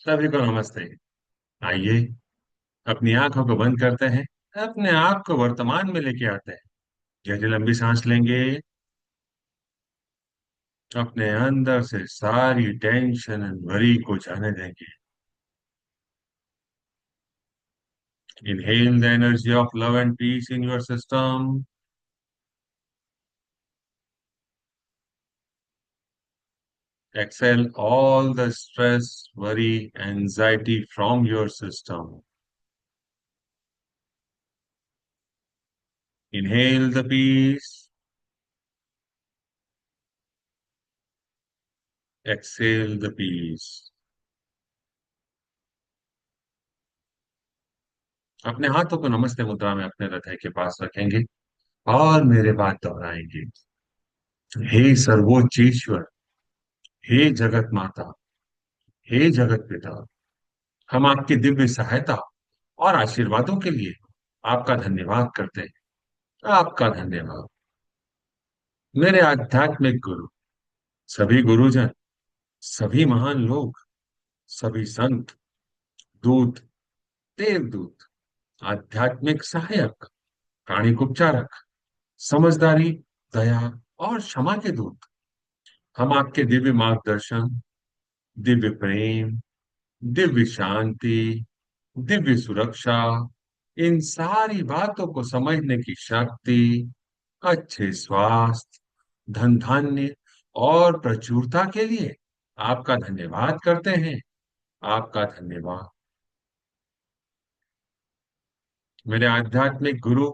सभी को नमस्ते। आइए, अपनी आंखों को बंद करते हैं। अपने आप को वर्तमान में लेके आते हैं। गहरी लंबी सांस लेंगे। अपने अंदर से सारी टेंशन एंड वरी को जाने देंगे। Inhale the energy of love and peace in your system. Exhale all the stress, worry, anxiety from your system. Inhale the peace. Exhale the peace. अपने हाथों को नमस्ते मुद्रा में अपने हृदय के पास रखेंगे और मेरे बात दोहराएंगे। हे सर्वोच्च ईश्वर, हे जगत माता, हे जगत पिता, हम आपकी दिव्य सहायता और आशीर्वादों के लिए आपका धन्यवाद करते हैं। आपका धन्यवाद। मेरे आध्यात्मिक गुरु, सभी गुरुजन, सभी महान लोग, सभी संत, दूत, देवदूत, आध्यात्मिक सहायक, प्राणिक उपचारक, समझदारी, दया और क्षमा के दूत, हम आपके दिव्य मार्गदर्शन, दिव्य प्रेम, दिव्य शांति, दिव्य सुरक्षा, इन सारी बातों को समझने की शक्ति, अच्छे स्वास्थ्य, धन धान्य और प्रचुरता के लिए आपका धन्यवाद करते हैं। आपका धन्यवाद। मेरे आध्यात्मिक गुरु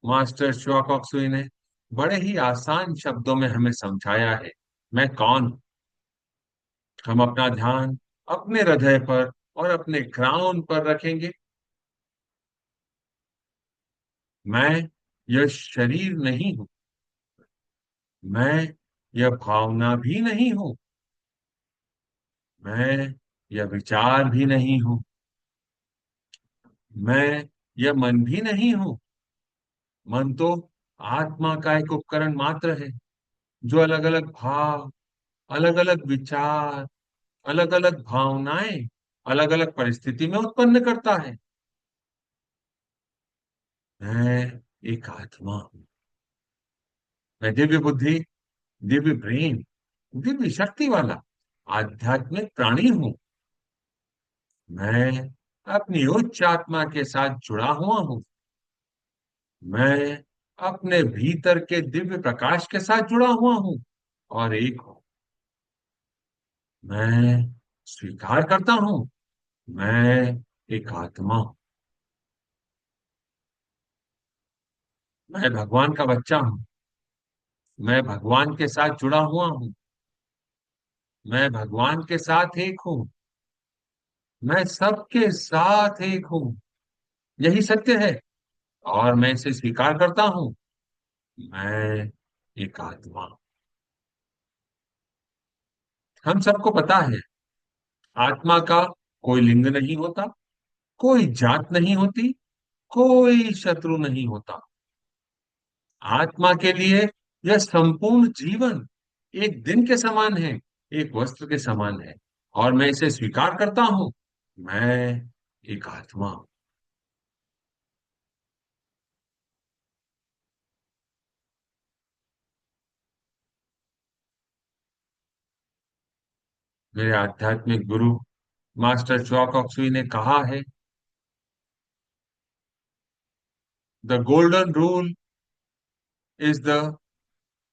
मास्टर श्वाकॉक्सुई ने बड़े ही आसान शब्दों में हमें समझाया है, मैं कौन हूं। हम अपना ध्यान अपने हृदय पर और अपने क्राउन पर रखेंगे। मैं यह शरीर नहीं हूं। मैं यह भावना भी नहीं हूं। मैं यह विचार भी नहीं हूं। मैं यह मन भी नहीं हूं। मन तो आत्मा का एक उपकरण मात्र है, जो अलग अलग भाव, अलग अलग विचार, अलग अलग भावनाएं अलग अलग परिस्थिति में उत्पन्न करता है। मैं एक आत्मा हूं। मैं दिव्य बुद्धि, दिव्य ब्रेन, दिव्य शक्ति वाला आध्यात्मिक प्राणी हूं। मैं अपनी उच्च आत्मा के साथ जुड़ा हुआ हूं। मैं अपने भीतर के दिव्य प्रकाश के साथ जुड़ा हुआ हूं और एक हूं। मैं स्वीकार करता हूं, मैं एक आत्मा हूं। मैं भगवान का बच्चा हूं। मैं भगवान के साथ जुड़ा हुआ हूं। मैं भगवान के साथ एक हूं। मैं सबके साथ एक हूं। यही सत्य है और मैं इसे स्वीकार करता हूं। मैं एक आत्मा हूं। हम सबको पता है, आत्मा का कोई लिंग नहीं होता, कोई जात नहीं होती, कोई शत्रु नहीं होता। आत्मा के लिए यह संपूर्ण जीवन एक दिन के समान है, एक वस्त्र के समान है और मैं इसे स्वीकार करता हूं। मैं एक आत्मा हूं। मेरे आध्यात्मिक गुरु मास्टर चौक ऑक्सुई ने कहा है, the golden rule is the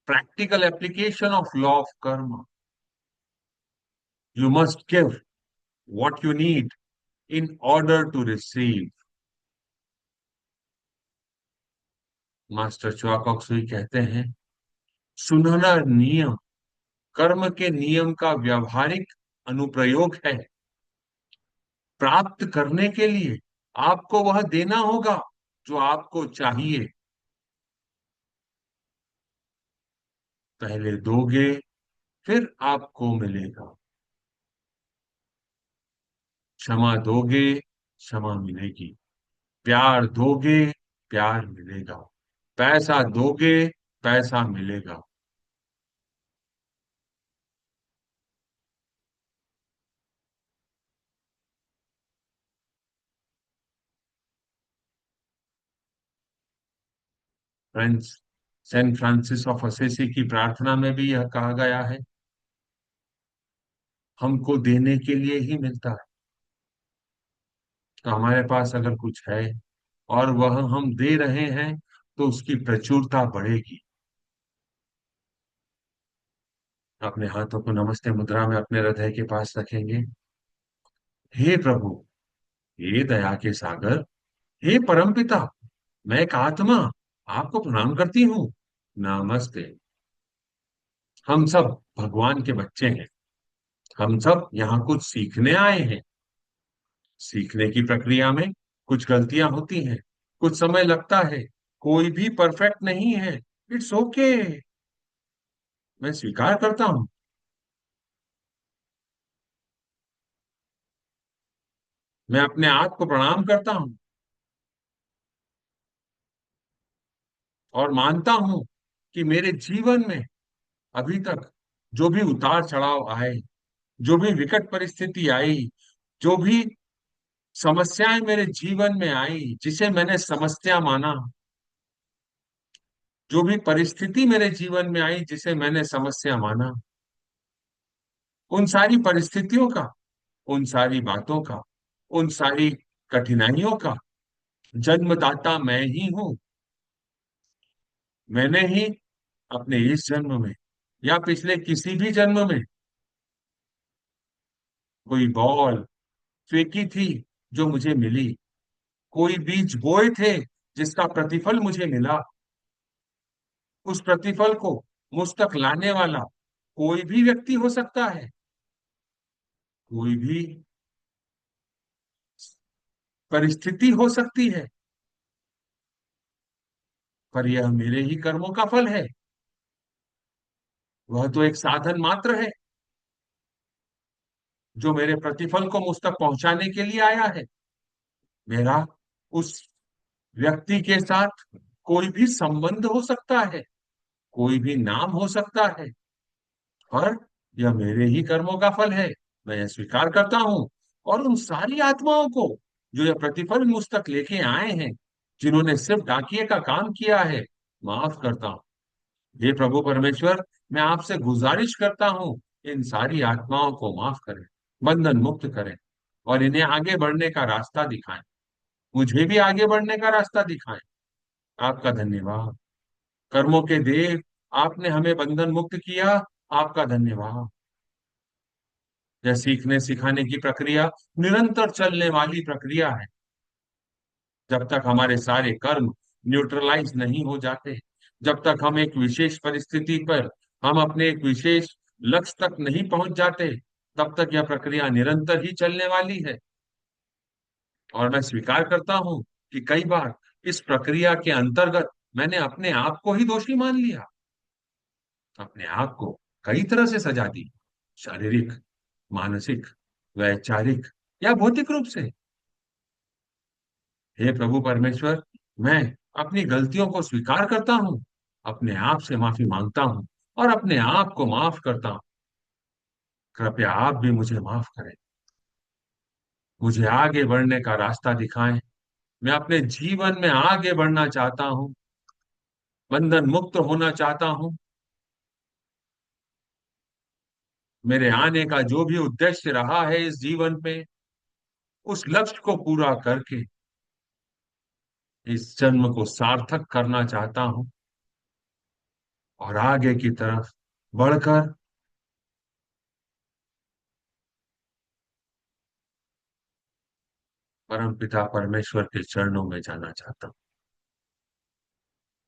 practical application of law of karma. You must give what you need in order to receive. Master Choa Kok Sui कहते हैं, सुनहरा नियम कर्म के नियम का व्यावहारिक अनुप्रयोग है। प्राप्त करने के लिए आपको वह देना होगा जो आपको चाहिए। पहले दोगे, फिर आपको मिलेगा। क्षमा दोगे, क्षमा मिलेगी। प्यार दोगे, प्यार मिलेगा। पैसा दोगे, पैसा मिलेगा। Friends, saint Francis of Assisi की प्रार्थना में भी यह कहा गया है, हमको देने के लिए ही मिलता है। तो हमारे पास अगर कुछ है और वह हम दे रहे हैं तो उसकी प्रचुरता बढ़ेगी। अपने हाथों को नमस्ते मुद्रा में अपने हृदय के पास रखेंगे। हे प्रभु, हे दया के सागर, हे परमपिता, मैं एक आत्मा आपको प्रणाम करती हूँ। नमस्ते। हम सब भगवान के बच्चे हैं। हम सब यहाँ कुछ सीखने आए हैं। सीखने की प्रक्रिया में कुछ गलतियां होती हैं, कुछ समय लगता है, कोई भी परफेक्ट नहीं है। It's okay. मैं स्वीकार करता हूँ। मैं अपने आप को प्रणाम करता हूँ और मानता हूँ कि मेरे जीवन में अभी तक जो भी उतार चढ़ाव आए, जो भी विकट परिस्थिति आई, जो भी समस्याएं मेरे जीवन में आई जिसे मैंने समस्या माना, जो भी परिस्थिति मेरे जीवन में आई जिसे मैंने समस्या माना, उन सारी परिस्थितियों का, उन सारी बातों का, उन सारी कठिनाइयों का जन्मदाता मैं ही हूं। मैंने ही अपने इस जन्म में या पिछले किसी भी जन्म में कोई बॉल फेंकी थी जो मुझे मिली, कोई बीज बोए थे जिसका प्रतिफल मुझे मिला। उस प्रतिफल को मुझ तक लाने वाला कोई भी व्यक्ति हो सकता है, कोई भी परिस्थिति हो सकती है, पर यह मेरे ही कर्मों का फल है। वह तो एक साधन मात्र है जो मेरे प्रतिफल को मुझ तक पहुंचाने के लिए आया है। मेरा उस व्यक्ति के साथ कोई भी संबंध हो सकता है, कोई भी नाम हो सकता है, पर यह मेरे ही कर्मों का फल है। मैं यह स्वीकार करता हूं और उन सारी आत्माओं को जो यह प्रतिफल मुझ तक लेके आए हैं, जिन्होंने सिर्फ डाकिए का काम किया है, माफ करता हूं। हे प्रभु परमेश्वर, मैं आपसे गुजारिश करता हूं, इन सारी आत्माओं को माफ करें, बंधन मुक्त करें और इन्हें आगे बढ़ने का रास्ता दिखाएं। मुझे भी आगे बढ़ने का रास्ता दिखाएं। आपका धन्यवाद। कर्मों के देव, आपने हमें बंधन मुक्त किया। आपका धन्यवाद। यह सीखने सिखाने की प्रक्रिया निरंतर चलने वाली प्रक्रिया है। जब तक हमारे सारे कर्म न्यूट्रलाइज नहीं हो जाते, जब तक हम एक विशेष परिस्थिति पर, हम अपने एक विशेष लक्ष्य तक नहीं पहुंच जाते, तब तक यह प्रक्रिया निरंतर ही चलने वाली है। और मैं स्वीकार करता हूं कि कई बार इस प्रक्रिया के अंतर्गत मैंने अपने आप को ही दोषी मान लिया, अपने आप को कई तरह से सजा दी, शारीरिक, मानसिक, वैचारिक या भौतिक रूप से। हे प्रभु परमेश्वर, मैं अपनी गलतियों को स्वीकार करता हूँ, अपने आप से माफी मांगता हूँ और अपने आप को माफ करता हूँ। कृपया आप भी मुझे माफ करें, मुझे आगे बढ़ने का रास्ता दिखाएं। मैं अपने जीवन में आगे बढ़ना चाहता हूँ, बंधन मुक्त होना चाहता हूँ। मेरे आने का जो भी उद्देश्य रहा है इस जीवन में, उस लक्ष्य को पूरा करके इस जन्म को सार्थक करना चाहता हूँ और आगे की तरफ बढ़कर परमपिता परमेश्वर के चरणों में जाना चाहता हूँ।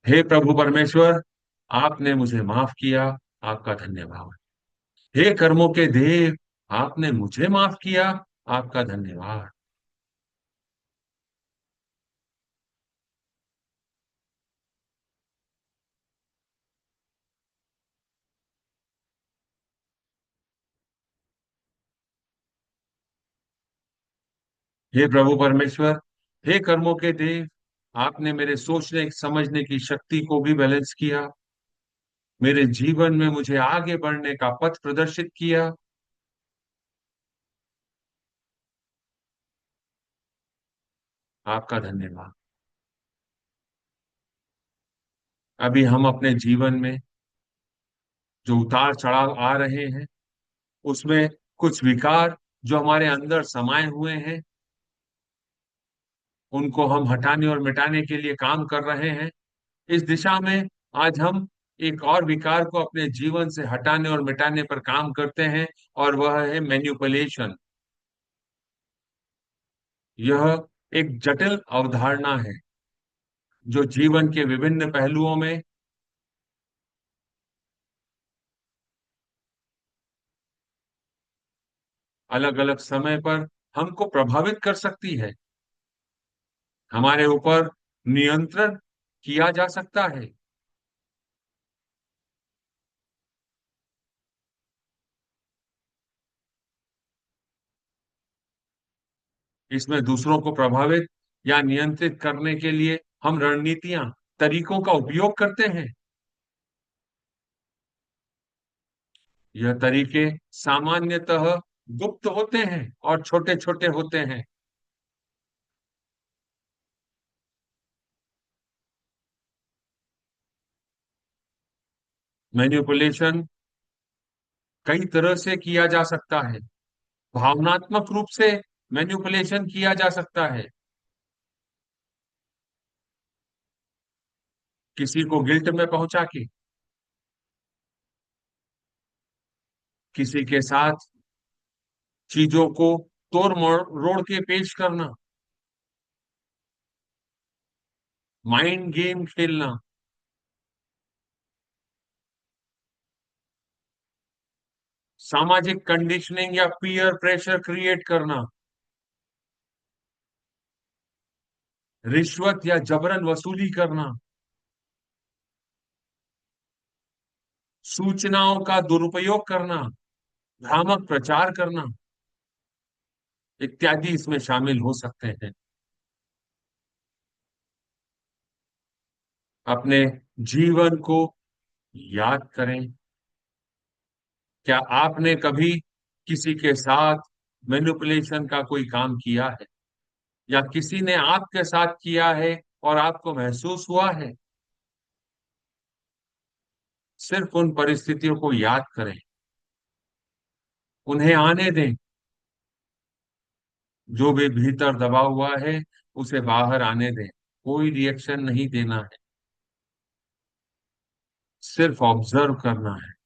हे प्रभु परमेश्वर, आपने मुझे माफ किया। आपका धन्यवाद। हे कर्मों के देव, आपने मुझे माफ किया। आपका धन्यवाद। हे प्रभु परमेश्वर, हे कर्मों के देव, आपने मेरे सोचने समझने की शक्ति को भी बैलेंस किया, मेरे जीवन में मुझे आगे बढ़ने का पथ प्रदर्शित किया। आपका धन्यवाद। अभी हम अपने जीवन में जो उतार चढ़ाव आ रहे हैं, उसमें कुछ विकार जो हमारे अंदर समाये हुए हैं, उनको हम हटाने और मिटाने के लिए काम कर रहे हैं। इस दिशा में आज हम एक और विकार को अपने जीवन से हटाने और मिटाने पर काम करते हैं, और वह है मैन्युपुलेशन। यह एक जटिल अवधारणा है जो जीवन के विभिन्न पहलुओं में अलग अलग समय पर हमको प्रभावित कर सकती है, हमारे ऊपर नियंत्रण किया जा सकता है। इसमें दूसरों को प्रभावित या नियंत्रित करने के लिए हम रणनीतियां, तरीकों का उपयोग करते हैं। यह तरीके सामान्यतः गुप्त होते हैं और छोटे छोटे होते हैं। मैनिपुलेशन कई तरह से किया जा सकता है। भावनात्मक रूप से मैनिपुलेशन किया जा सकता है, किसी को गिल्ट में पहुंचा के, किसी के साथ चीजों को तोड़ मरोड़ के पेश करना, माइंड गेम खेलना, सामाजिक कंडीशनिंग या पीयर प्रेशर क्रिएट करना, रिश्वत या जबरन वसूली करना, सूचनाओं का दुरुपयोग करना, भ्रामक प्रचार करना इत्यादि इसमें शामिल हो सकते हैं। अपने जीवन को याद करें। क्या आपने कभी किसी के साथ मैनिपुलेशन का कोई काम किया है, या किसी ने आपके साथ किया है और आपको महसूस हुआ है? सिर्फ उन परिस्थितियों को याद करें, उन्हें आने दें। जो भी भीतर दबा हुआ है उसे बाहर आने दें। कोई रिएक्शन नहीं देना है, सिर्फ ऑब्जर्व करना है।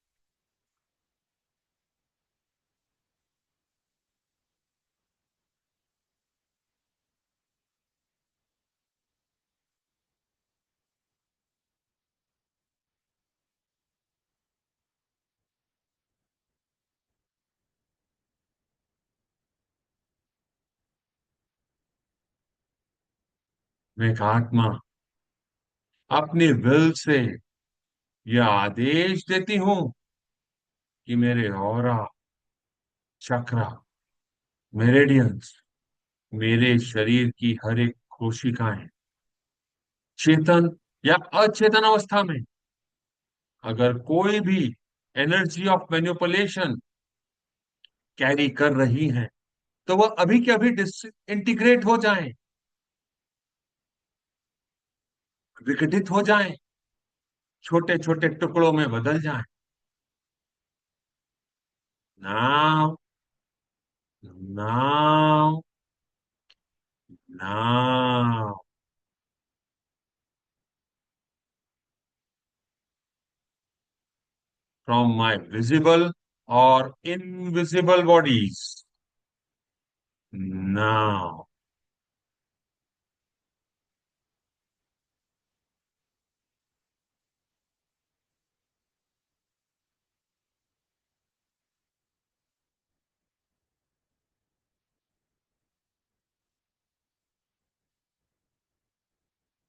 मैं एक आत्मा अपनी विल से यह आदेश देती हूं कि मेरे ऑरा, चक्रा, मेरेडियंस, मेरे शरीर की हर एक कोशिकाएं, चेतन या अचेतन अवस्था में अगर कोई भी एनर्जी ऑफ मैनिपुलेशन कैरी कर रही है, तो वह अभी के अभी इंटीग्रेट हो जाएं, विघटित हो जाएं, छोटे छोटे टुकड़ों में बदल जाएं। Now, now, now, from my visible और invisible bodies, now.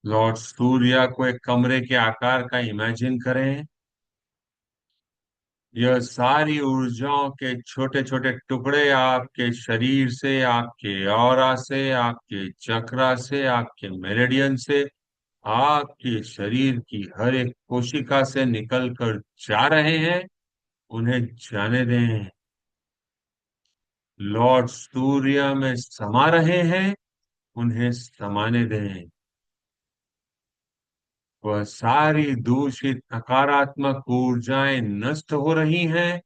Lord Surya को एक कमरे के आकार का इमेजिन करें। यह सारी ऊर्जाओं के छोटे छोटे टुकड़े आपके शरीर से, आपके ऑरा से, आपके चक्रा से, आपके मेरिडियन से, आपके शरीर की हर एक कोशिका से निकल कर जा रहे हैं। उन्हें जाने दें। लॉर्ड सूर्य में समा रहे हैं, उन्हें समाने दें। वह सारी दूषित नकारात्मक ऊर्जाएं नष्ट हो रही हैं,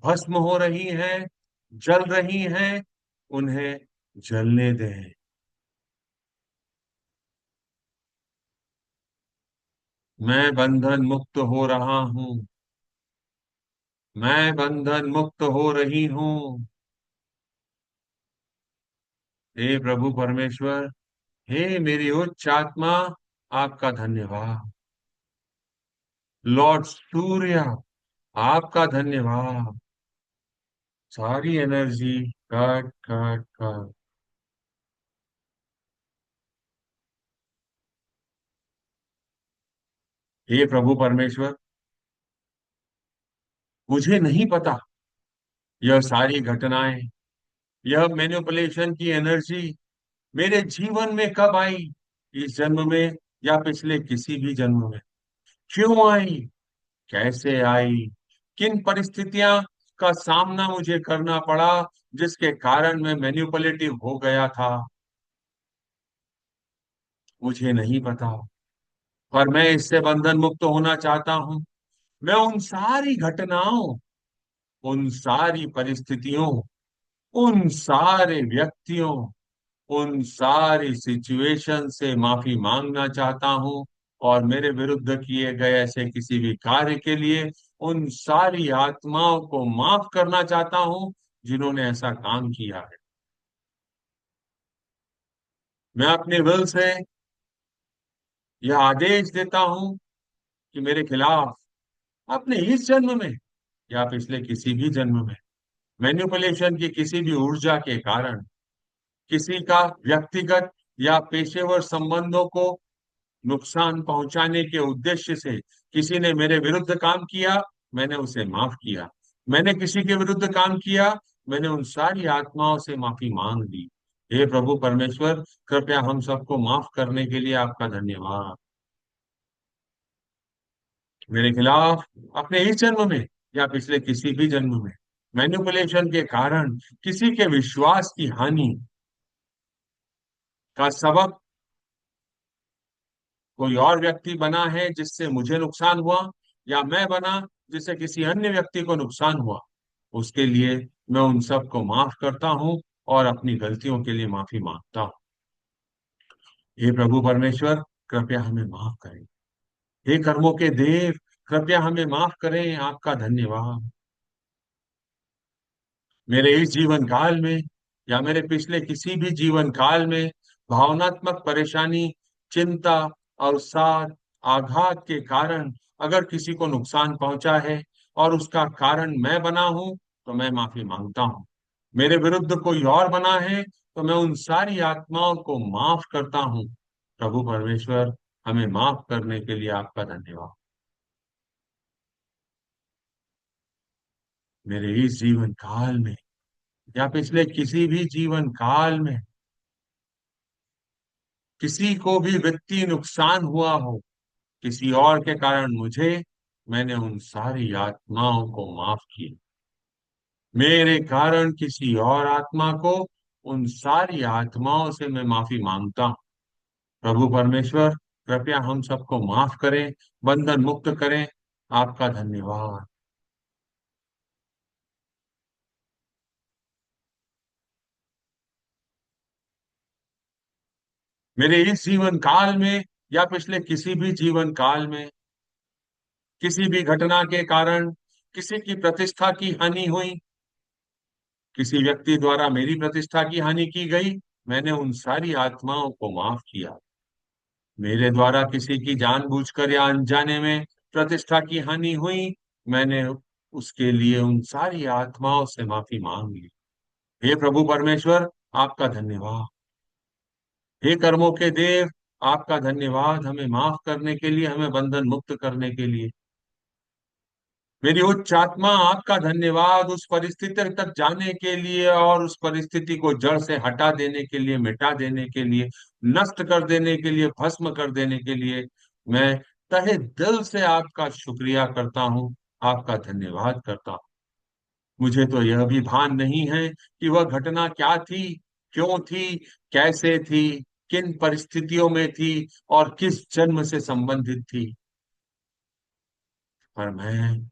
भस्म हो रही हैं, जल रही हैं। उन्हें जलने दें। मैं बंधन मुक्त हो रहा हूं। मैं बंधन मुक्त हो रही हूं। हे प्रभु परमेश्वर, हे मेरी उच्च आत्मा, आपका धन्यवाद। लॉर्ड सूर्य, आपका धन्यवाद। सारी एनर्जी कट कट कट। हे प्रभु परमेश्वर, मुझे नहीं पता यह सारी घटनाएं, यह मैनिपुलेशन की एनर्जी मेरे जीवन में कब आई, इस जन्म में या पिछले किसी भी जन्म में। क्यों आई, कैसे आई, किन परिस्थितियां का सामना मुझे करना पड़ा जिसके कारण मैं मैनिपुलेटिव हो गया था, मुझे नहीं पता। पर मैं इससे बंधन मुक्त होना चाहता हूं। मैं उन सारी घटनाओं, उन सारी परिस्थितियों, उन सारे व्यक्तियों, उन सारी सिचुएशन से माफी मांगना चाहता हूं। और मेरे विरुद्ध किए गए ऐसे किसी भी कार्य के लिए उन सारी आत्माओं को माफ करना चाहता हूं जिन्होंने ऐसा काम किया है। मैं अपने विल से यह आदेश देता हूं कि मेरे खिलाफ अपने इस जन्म में या पिछले किसी भी जन्म में मैनिपुलेशन की किसी भी ऊर्जा के कारण किसी का व्यक्तिगत या पेशेवर संबंधों को नुकसान पहुंचाने के उद्देश्य से किसी ने मेरे विरुद्ध काम किया, मैंने उसे माफ किया। मैंने किसी के विरुद्ध काम किया, मैंने उन सारी आत्माओं से माफी मांग ली। हे प्रभु परमेश्वर, कृपया हम सबको माफ करने के लिए आपका धन्यवाद। मेरे खिलाफ अपने इस जन्म में या पिछले किसी भी जन्म में मैनिपुलेशन के कारण किसी के विश्वास की हानि का सबब कोई और व्यक्ति बना है जिससे मुझे नुकसान हुआ, या मैं बना जिससे किसी अन्य व्यक्ति को नुकसान हुआ, उसके लिए मैं उन सबको माफ करता हूं और अपनी गलतियों के लिए माफी मांगता हूँ। हे प्रभु परमेश्वर, कृपया हमें माफ करें। हे कर्मों के देव, कृपया हमें माफ करें। आपका धन्यवाद। मेरे इस जीवन काल में या मेरे पिछले किसी भी जीवन काल में भावनात्मक परेशानी, चिंता, अवसाद, आघात के कारण अगर किसी को नुकसान पहुंचा है और उसका कारण मैं बना हूं, तो मैं माफी मांगता हूं। मेरे विरुद्ध कोई और बना है तो मैं उन सारी आत्माओं को माफ करता हूं। प्रभु परमेश्वर, हमें माफ करने के लिए आपका धन्यवाद। मेरे इस जीवन काल में या पिछले किसी भी जीवन काल में किसी को भी वित्तीय नुकसान हुआ हो किसी और के कारण मुझे, मैंने उन सारी आत्माओं को माफ किया। मेरे कारण किसी और आत्मा को, उन सारी आत्माओं से मैं माफी मांगता हूँ। प्रभु परमेश्वर, कृपया हम सबको माफ करें, बंधन मुक्त करें। आपका धन्यवाद। मेरे इस जीवन काल में या पिछले किसी भी जीवन काल में किसी भी घटना के कारण किसी की प्रतिष्ठा की हानि हुई, किसी व्यक्ति द्वारा मेरी प्रतिष्ठा की हानि की गई, मैंने उन सारी आत्माओं को माफ किया। मेरे द्वारा किसी की जानबूझकर या अनजाने में प्रतिष्ठा की हानि हुई, मैंने उसके लिए उन सारी आत्माओं से माफी मांग ली। हे प्रभु परमेश्वर, आपका धन्यवाद। हे कर्मों के देव, आपका धन्यवाद हमें माफ करने के लिए, हमें बंधन मुक्त करने के लिए। मेरी उच्च आत्मा, आपका धन्यवाद उस परिस्थिति तक जाने के लिए और उस परिस्थिति को जड़ से हटा देने के लिए, मिटा देने के लिए, नष्ट कर देने के लिए, भस्म कर देने के लिए। मैं तहे दिल से आपका शुक्रिया करता हूँ, आपका धन्यवाद करता हूँ। मुझे तो यह भी भान नहीं है कि वह घटना क्या थी, क्यों थी, कैसे थी। किन परिस्थितियों में थी और किस जन्म से संबंधित थी, पर मैं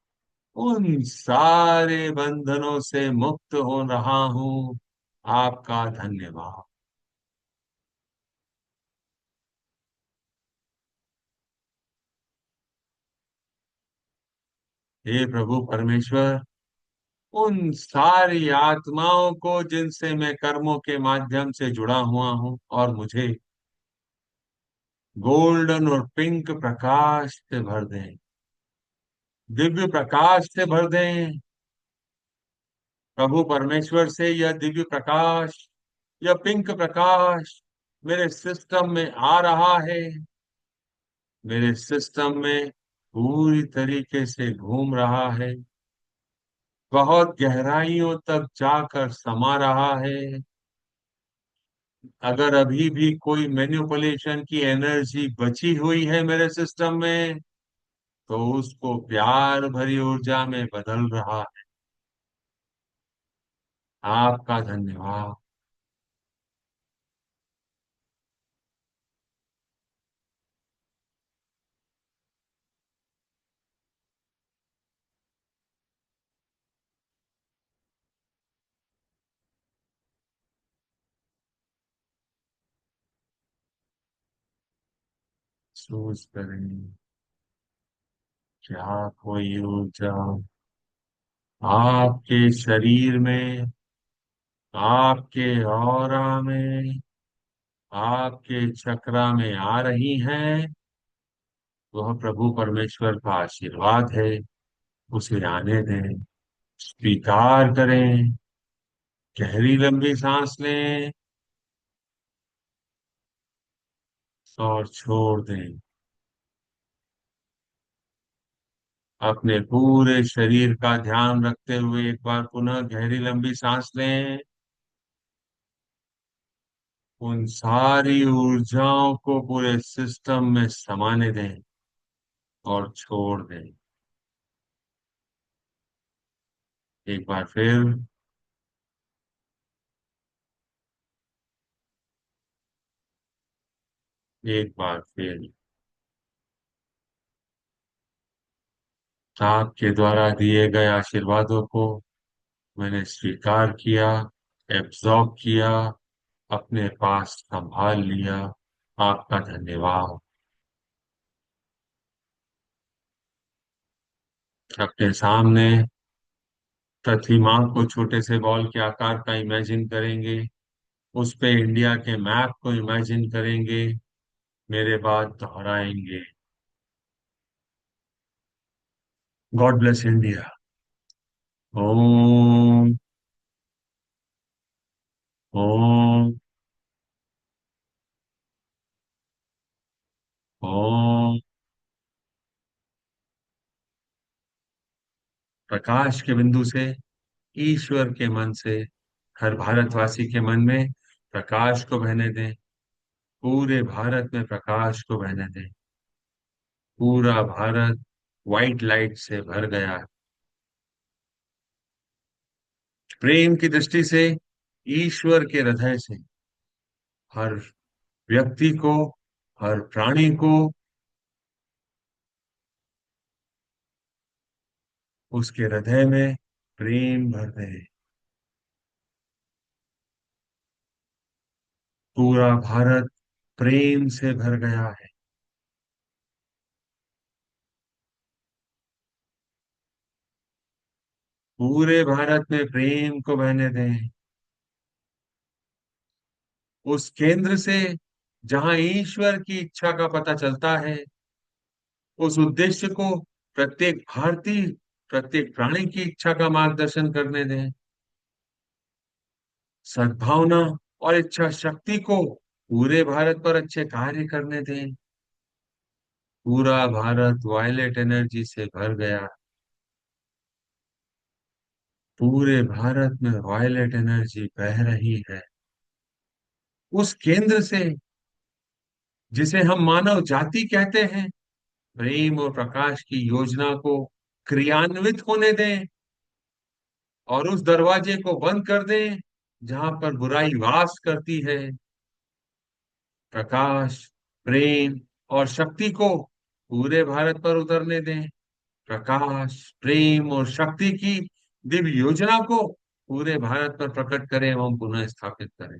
उन सारे बंधनों से मुक्त हो रहा हूं। आपका धन्यवाद। हे प्रभु परमेश्वर, उन सारी आत्माओं को जिनसे मैं कर्मों के माध्यम से जुड़ा हुआ हूं, और मुझे गोल्डन और पिंक प्रकाश से भर दें, दिव्य प्रकाश से भर दें। प्रभु परमेश्वर से यह दिव्य प्रकाश, यह पिंक प्रकाश मेरे सिस्टम में आ रहा है, मेरे सिस्टम में पूरी तरीके से घूम रहा है, बहुत गहराइयों तक जाकर समा रहा है। अगर अभी भी कोई मैनिपुलेशन की एनर्जी बची हुई है मेरे सिस्टम में, तो उसको प्यार भरी ऊर्जा में बदल रहा है। आपका धन्यवाद। महसूस करें क्या कोई ऊर्जा आपके शरीर में, आपके ऑरा में, आपके चक्रा में आ रही है। वह प्रभु परमेश्वर का आशीर्वाद है। उसे आने दें, स्वीकार करें। गहरी लंबी सांस लें और छोड़ दें। अपने पूरे शरीर का ध्यान रखते हुए एक बार पुनः गहरी लंबी सांस लें। उन सारी ऊर्जाओं को पूरे सिस्टम में समाने दें और छोड़ दें। एक बार फिर, एक बार फिर। आपके द्वारा दिए गए आशीर्वादों को मैंने स्वीकार किया, एब्जॉर्ब किया, अपने पास संभाल लिया। आपका धन्यवाद। अपने सामने प्रतिमा को छोटे से बॉल के आकार का इमेजिन करेंगे। उस पे इंडिया के मैप को इमेजिन करेंगे। मेरे बाद दोहराएंगे। God bless India. Om. Om. Om. प्रकाश के बिंदु से, ईश्वर के मन से, हर भारतवासी के मन में प्रकाश को बहने दें। पूरे भारत में प्रकाश को बहने दें। पूरा भारत व्हाइट लाइट से भर गया। प्रेम की दृष्टि से ईश्वर के हृदय से हर व्यक्ति को, हर प्राणी को उसके हृदय में प्रेम भर दे। पूरा भारत प्रेम से भर गया है। पूरे भारत में प्रेम को बहने दें। उस केंद्र से जहां ईश्वर की इच्छा का पता चलता है, उस उद्देश्य को प्रत्येक भारतीय, प्रत्येक प्राणी की इच्छा का मार्गदर्शन करने दें। सद्भावना और इच्छा शक्ति को पूरे भारत पर अच्छे कार्य करने दें। पूरा भारत वायलेट एनर्जी से भर गया। पूरे भारत में वायलेट एनर्जी बह रही है। उस केंद्र से, जिसे हम मानव जाति कहते हैं, प्रेम और प्रकाश की योजना को क्रियान्वित होने दें और उस दरवाजे को बंद कर दें जहां पर बुराई वास करती है। प्रकाश, प्रेम और शक्ति को पूरे भारत पर उतरने दें। प्रकाश, प्रेम और शक्ति की दिव्य योजना को पूरे भारत पर प्रकट करें एवं पुनः स्थापित करें।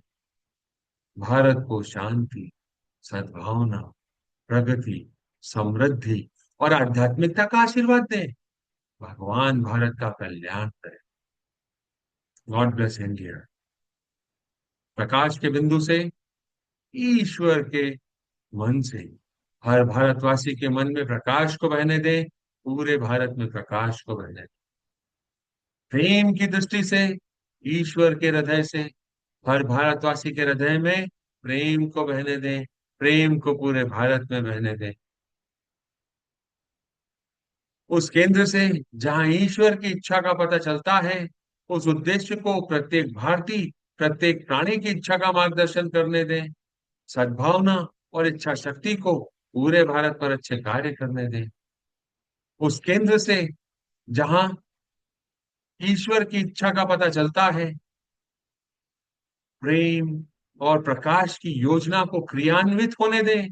भारत को शांति, सद्भावना, प्रगति, समृद्धि और आध्यात्मिकता का आशीर्वाद दें। भगवान भारत का कल्याण करें। God bless India. प्रकाश के बिंदु से, ईश्वर के मन से हर भारतवासी के मन में प्रकाश को बहने दें। पूरे भारत में प्रकाश को बहने दें। प्रेम की दृष्टि से, ईश्वर के हृदय से हर भारतवासी के हृदय में प्रेम को बहने दें। प्रेम को पूरे भारत में बहने दें। उस केंद्र से जहां ईश्वर की इच्छा का पता चलता है, उस उद्देश्य को प्रत्येक भारतीय, प्रत्येक प्राणी की इच्छा का मार्गदर्शन करने दें। सद्भावना और इच्छा शक्ति को पूरे भारत पर अच्छे कार्य करने दें। उस केंद्र से जहां ईश्वर की इच्छा का पता चलता है, प्रेम और प्रकाश की योजना को क्रियान्वित होने दें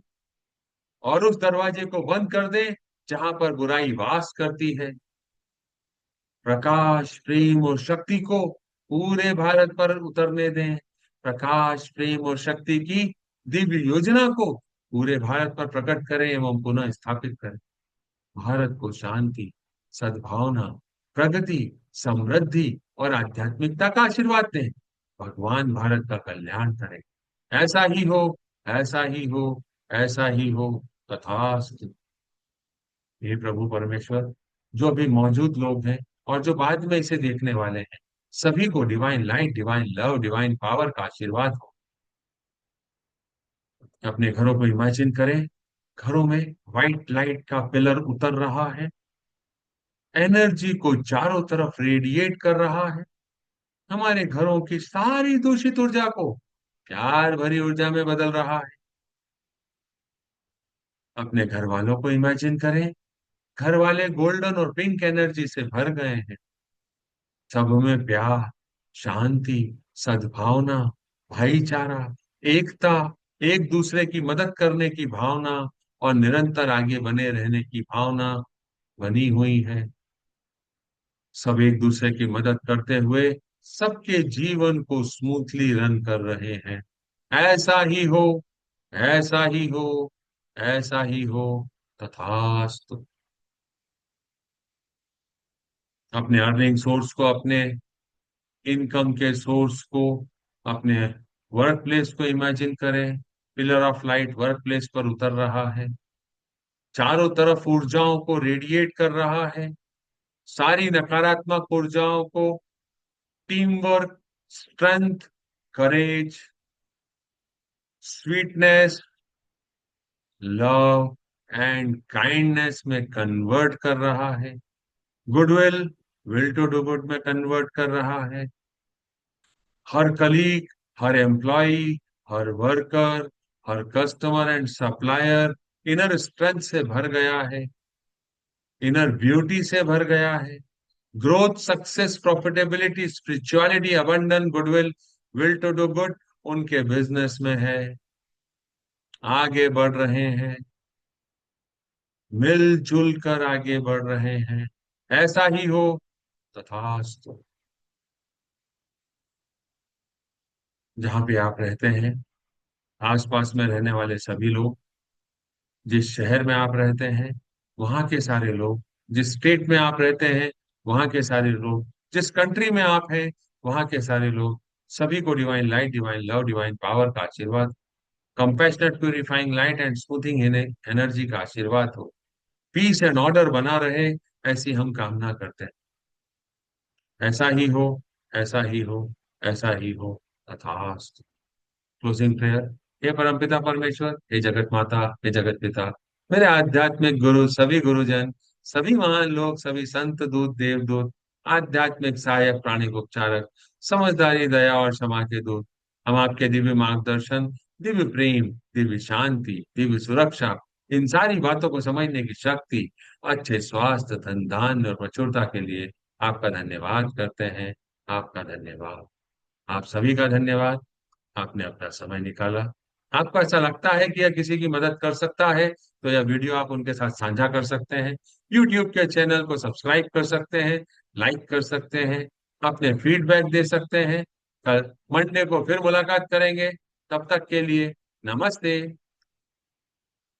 और उस दरवाजे को बंद कर दें जहां पर बुराई वास करती है। प्रकाश, प्रेम और शक्ति को पूरे भारत पर उतरने दें। प्रकाश, प्रेम और शक्ति की दिव्य योजना को पूरे भारत पर प्रकट करें एवं पुनः स्थापित करें। भारत को शांति, सद्भावना, प्रगति, समृद्धि और आध्यात्मिकता का आशीर्वाद दें। भगवान भारत का कल्याण करें। ऐसा ही हो, ऐसा ही हो, ऐसा ही हो, तथास्तु। हे प्रभु परमेश्वर, जो अभी मौजूद लोग हैं और जो बाद में इसे देखने वाले हैं, सभी को divine light, divine love, divine power का आशीर्वाद हो। अपने घरों को इमेजिन करें, घरों में व्हाइट लाइट का पिलर उतर रहा है, एनर्जी को चारों तरफ रेडिएट कर रहा है, हमारे घरों की सारी दूषित ऊर्जा को प्यार भरी ऊर्जा में बदल रहा है। अपने घर वालों को इमेजिन करें, घर वाले गोल्डन और पिंक एनर्जी से भर गए हैं। सब में प्यार, शांति, सद्भावना, भाईचारा, एकता, एक दूसरे की मदद करने की भावना और निरंतर आगे बने रहने की भावना बनी हुई है। सब एक दूसरे की मदद करते हुए सबके जीवन को स्मूथली रन कर रहे हैं। ऐसा ही हो, ऐसा ही हो, ऐसा ही हो, तथास्तु। अपने अर्निंग सोर्स को, अपने इनकम के सोर्स को, अपने वर्क प्लेस को इमेजिन करें। Pillar of light work place पर उतर रहा है, चारों तरफ ऊर्जाओं को रेडिएट कर रहा है, सारी नकारात्मक ऊर्जाओं को team work, strength, courage, sweetness, love and kindness में कन्वर्ट कर रहा है, goodwill, will to do good में कन्वर्ट कर रहा है। हर कलीग, हर एम्प्लॉय, हर वर्कर, हर customer and supplier inner strength से भर गया है, इनर ब्यूटी से भर गया है। Growth, success, profitability, spirituality, abandon, goodwill, will to do good उनके बिजनेस में है, आगे बढ़ रहे हैं, मिलजुल कर आगे बढ़ रहे हैं। ऐसा ही हो, तथास्तु। जहां पे आप रहते हैं, आसपास में रहने वाले सभी लोग, जिस शहर में आप रहते हैं वहां के सारे लोग, जिस स्टेट में आप रहते हैं वहां के सारे लोग, जिस कंट्री में आप हैं वहां के सारे लोग, सभी को divine light, divine love, divine power का आशीर्वाद, compassionate, purifying light and smoothing energy का आशीर्वाद हो। पीस एंड ऑर्डर बना रहे, ऐसी हम कामना करते हैं। ऐसा ही हो, ऐसा ही हो, ऐसा ही हो, तथास्तु। Closing prayer. हे परमपिता परमेश्वर, हे जगत माता, हे जगत पिता, मेरे आध्यात्मिक गुरु, सभी गुरुजन, सभी महान लोग, सभी संत दूत, देवदूत, आध्यात्मिक सहायक, प्राणिक उपचारक, समझदारी, दया और क्षमा के दूत, हम आपके दिव्य मार्गदर्शन, दिव्य प्रेम, दिव्य शांति, दिव्य सुरक्षा, इन सारी बातों को समझने की शक्ति, अच्छे स्वास्थ्य, धन धान्य और प्रचुरता के लिए आपका धन्यवाद करते हैं। आपका धन्यवाद। आप सभी का धन्यवाद। आपने अपना समय निकाला, आपको ऐसा लगता है कि यह किसी की मदद कर सकता है, तो यह वीडियो आप उनके साथ साझा कर सकते हैं। यूट्यूब के चैनल को सब्सक्राइब कर सकते हैं, लाइक कर सकते हैं, अपने फीडबैक दे सकते हैं। कल मंडे को फिर मुलाकात करेंगे। तब तक के लिए नमस्ते।